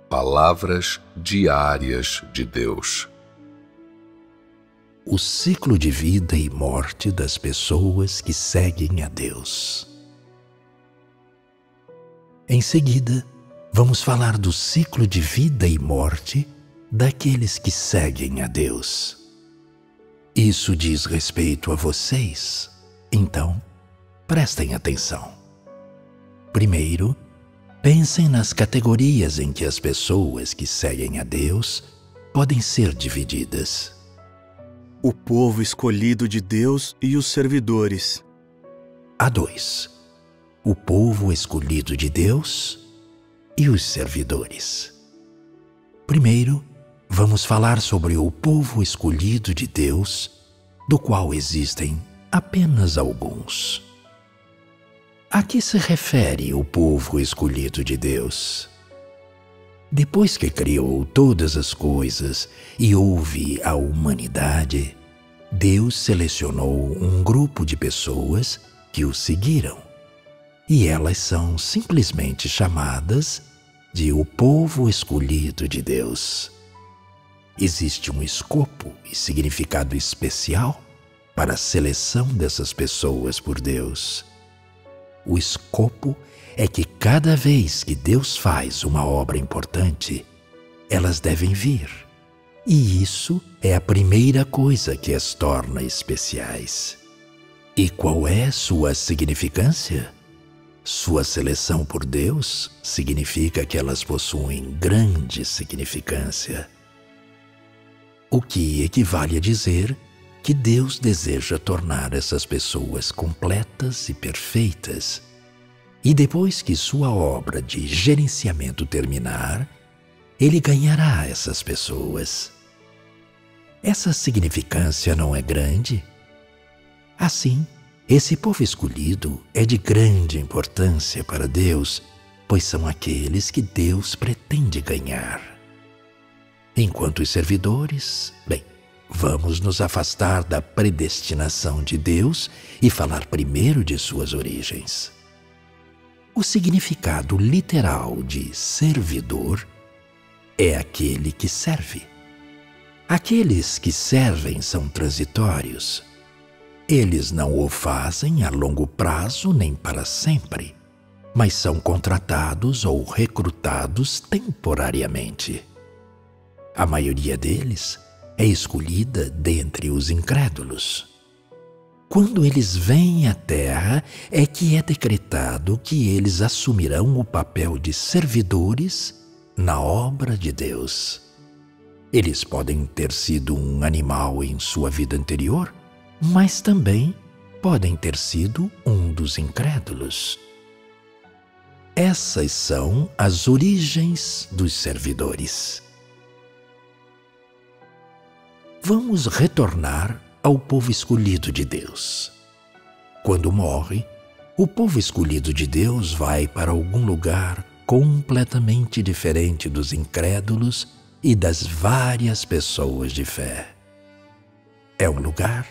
Palavras diárias de Deus. O ciclo de vida e morte das pessoas que seguem a Deus. Em seguida, vamos falar do ciclo de vida e morte daqueles que seguem a Deus. Isso diz respeito a vocês, então prestem atenção. Primeiro, pensem nas categorias em que as pessoas que seguem a Deus podem ser divididas. O povo escolhido de Deus e os servidores. Há dois: o povo escolhido de Deus e os servidores. Primeiro, vamos falar sobre o povo escolhido de Deus, do qual existem apenas alguns. A que se refere o povo escolhido de Deus? Depois que criou todas as coisas e houve a humanidade, Deus selecionou um grupo de pessoas que o seguiram. E elas são simplesmente chamadas de o povo escolhido de Deus. Existe um escopo e significado especial para a seleção dessas pessoas por Deus. O escopo é que cada vez que Deus faz uma obra importante, elas devem vir. E isso é a primeira coisa que as torna especiais. E qual é sua significância? Sua seleção por Deus significa que elas possuem grande significância. O que equivale a dizer que Deus deseja tornar essas pessoas completas e perfeitas. E depois que sua obra de gerenciamento terminar, Ele ganhará essas pessoas. Essa significância não é grande? Assim, esse povo escolhido é de grande importância para Deus, pois são aqueles que Deus pretende ganhar. Enquanto os servidores, vamos nos afastar da predestinação de Deus e falar primeiro de suas origens. O significado literal de servidor é aquele que serve. Aqueles que servem são transitórios. Eles não o fazem a longo prazo nem para sempre, mas são contratados ou recrutados temporariamente. A maioria deles é escolhida dentre os incrédulos. Quando eles vêm à terra, é que é decretado que eles assumirão o papel de servidores na obra de Deus. Eles podem ter sido um animal em sua vida anterior, mas também podem ter sido um dos incrédulos. Essas são as origens dos servidores. Vamos retornar ao povo escolhido de Deus. Quando morre, o povo escolhido de Deus vai para algum lugar completamente diferente dos incrédulos e das várias pessoas de fé. É um lugar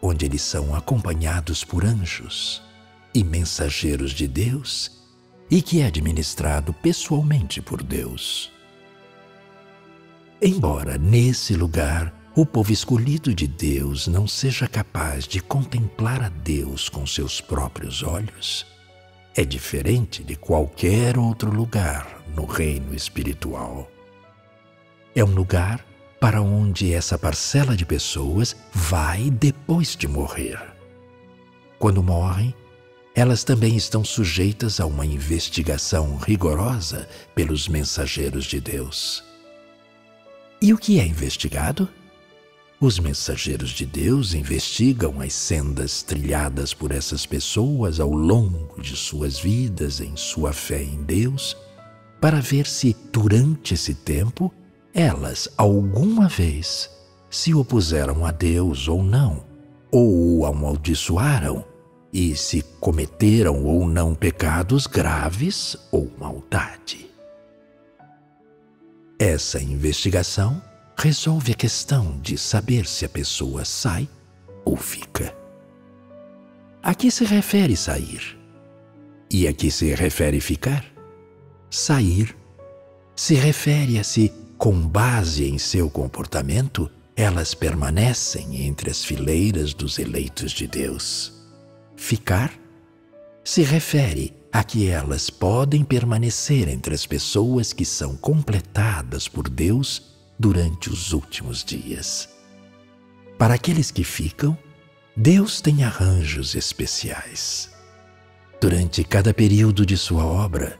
onde eles são acompanhados por anjos e mensageiros de Deus e que é administrado pessoalmente por Deus. Embora nesse lugar o povo escolhido de Deus não seja capaz de contemplar a Deus com seus próprios olhos, é diferente de qualquer outro lugar no reino espiritual. É um lugar para onde essa parcela de pessoas vai depois de morrer. Quando morrem, elas também estão sujeitas a uma investigação rigorosa pelos mensageiros de Deus. E o que é investigado? Os mensageiros de Deus investigam as sendas trilhadas por essas pessoas ao longo de suas vidas em sua fé em Deus, para ver se, durante esse tempo, elas alguma vez se opuseram a Deus ou não, ou o amaldiçoaram, e se cometeram ou não pecados graves ou maldade. Essa investigação resolve a questão de saber se a pessoa sai ou fica. A que se refere sair? E a que se refere ficar? Sair se refere a se, com base em seu comportamento, elas permanecem entre as fileiras dos eleitos de Deus. Ficar se refere a que elas podem permanecer entre as pessoas que são completadas por Deus durante os últimos dias. Para aqueles que ficam, Deus tem arranjos especiais. Durante cada período de sua obra,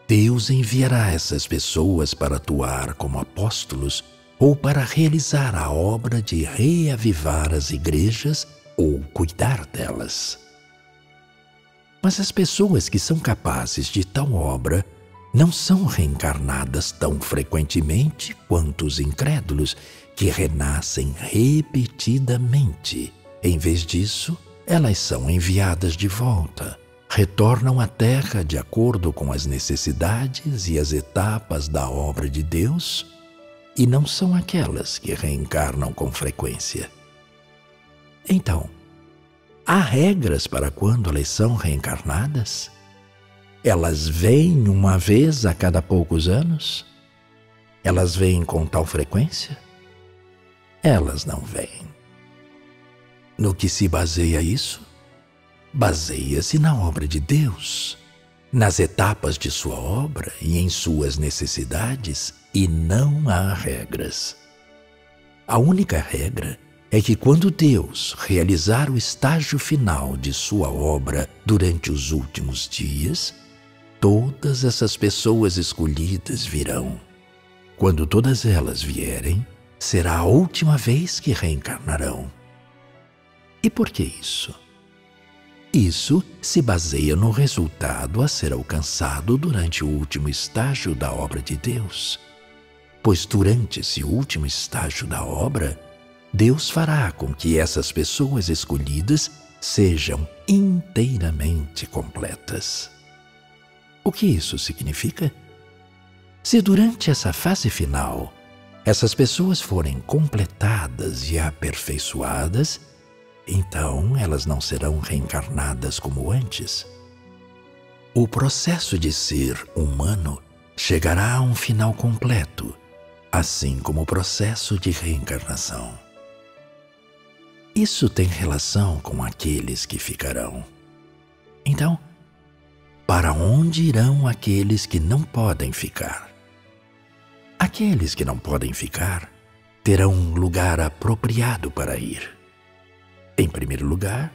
Deus enviará essas pessoas para atuar como apóstolos ou para realizar a obra de reavivar as igrejas ou cuidar delas. Mas as pessoas que são capazes de tal obra não são reencarnadas tão frequentemente quanto os incrédulos, que renascem repetidamente. Em vez disso, elas são enviadas de volta, retornam à Terra de acordo com as necessidades e as etapas da obra de Deus, e não são aquelas que reencarnam com frequência. Então, há regras para quando elas são reencarnadas? Elas vêm uma vez a cada poucos anos? Elas vêm com tal frequência? Elas não vêm. No que se baseia isso? Baseia-se na obra de Deus, nas etapas de sua obra e em suas necessidades, e não há regras. A única regra é que quando Deus realizar o estágio final de sua obra durante os últimos dias, todas essas pessoas escolhidas virão. Quando todas elas vierem, será a última vez que reencarnarão. E por que isso? Isso se baseia no resultado a ser alcançado durante o último estágio da obra de Deus. Pois durante esse último estágio da obra, Deus fará com que essas pessoas escolhidas sejam inteiramente completas. O que isso significa? Se durante essa fase final, essas pessoas forem completadas e aperfeiçoadas, então elas não serão reencarnadas como antes. O processo de ser humano chegará a um final completo, assim como o processo de reencarnação. Isso tem relação com aqueles que ficarão. Então, para onde irão aqueles que não podem ficar? Aqueles que não podem ficar terão um lugar apropriado para ir. Em primeiro lugar,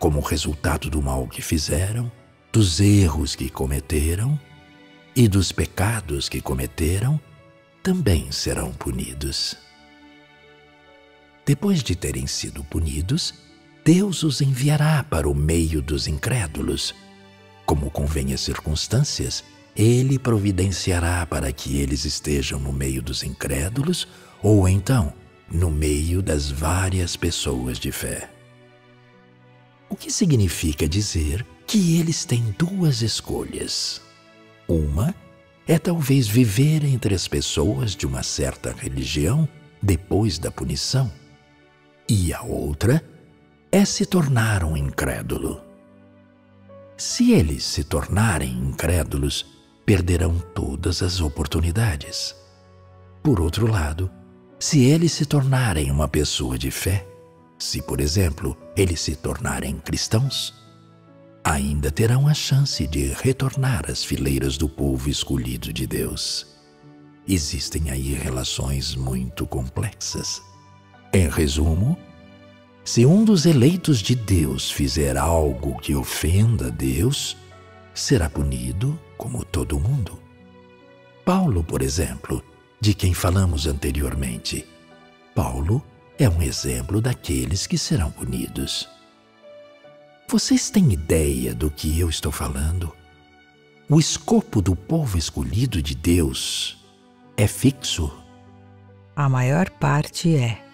como resultado do mal que fizeram, dos erros que cometeram e dos pecados que cometeram, também serão punidos. Depois de terem sido punidos, Deus os enviará para o meio dos incrédulos. Como convém às circunstâncias, Ele providenciará para que eles estejam no meio dos incrédulos ou então no meio das várias pessoas de fé. O que significa dizer que eles têm duas escolhas. Uma é talvez viver entre as pessoas de uma certa religião depois da punição, e a outra é se tornar um incrédulo. Se eles se tornarem incrédulos, perderão todas as oportunidades. Por outro lado, se eles se tornarem uma pessoa de fé, se, por exemplo, eles se tornarem cristãos, ainda terão a chance de retornar às fileiras do povo escolhido de Deus. Existem aí relações muito complexas. Em resumo, se um dos eleitos de Deus fizer algo que ofenda a Deus, será punido como todo mundo. Paulo, por exemplo, de quem falamos anteriormente. Paulo é um exemplo daqueles que serão punidos. Vocês têm ideia do que eu estou falando? O escopo do povo escolhido de Deus é fixo. A maior parte é.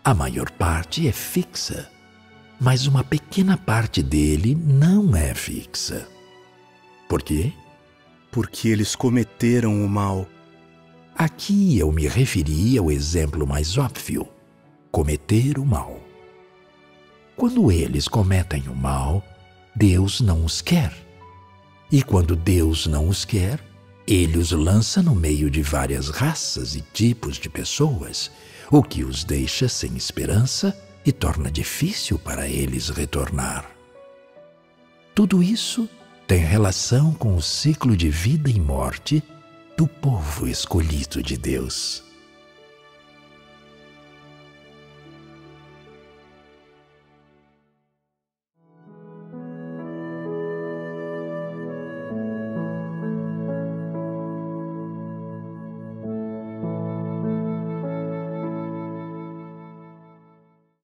A maior parte é fixa, mas uma pequena parte dele não é fixa. Por quê? Porque eles cometeram o mal. Aqui eu me referi ao exemplo mais óbvio: cometer o mal. Quando eles cometem o mal, Deus não os quer. E quando Deus não os quer, ele os lança no meio de várias raças e tipos de pessoas, o que os deixa sem esperança e torna difícil para eles retornar. Tudo isso tem relação com o ciclo de vida e morte do povo escolhido de Deus.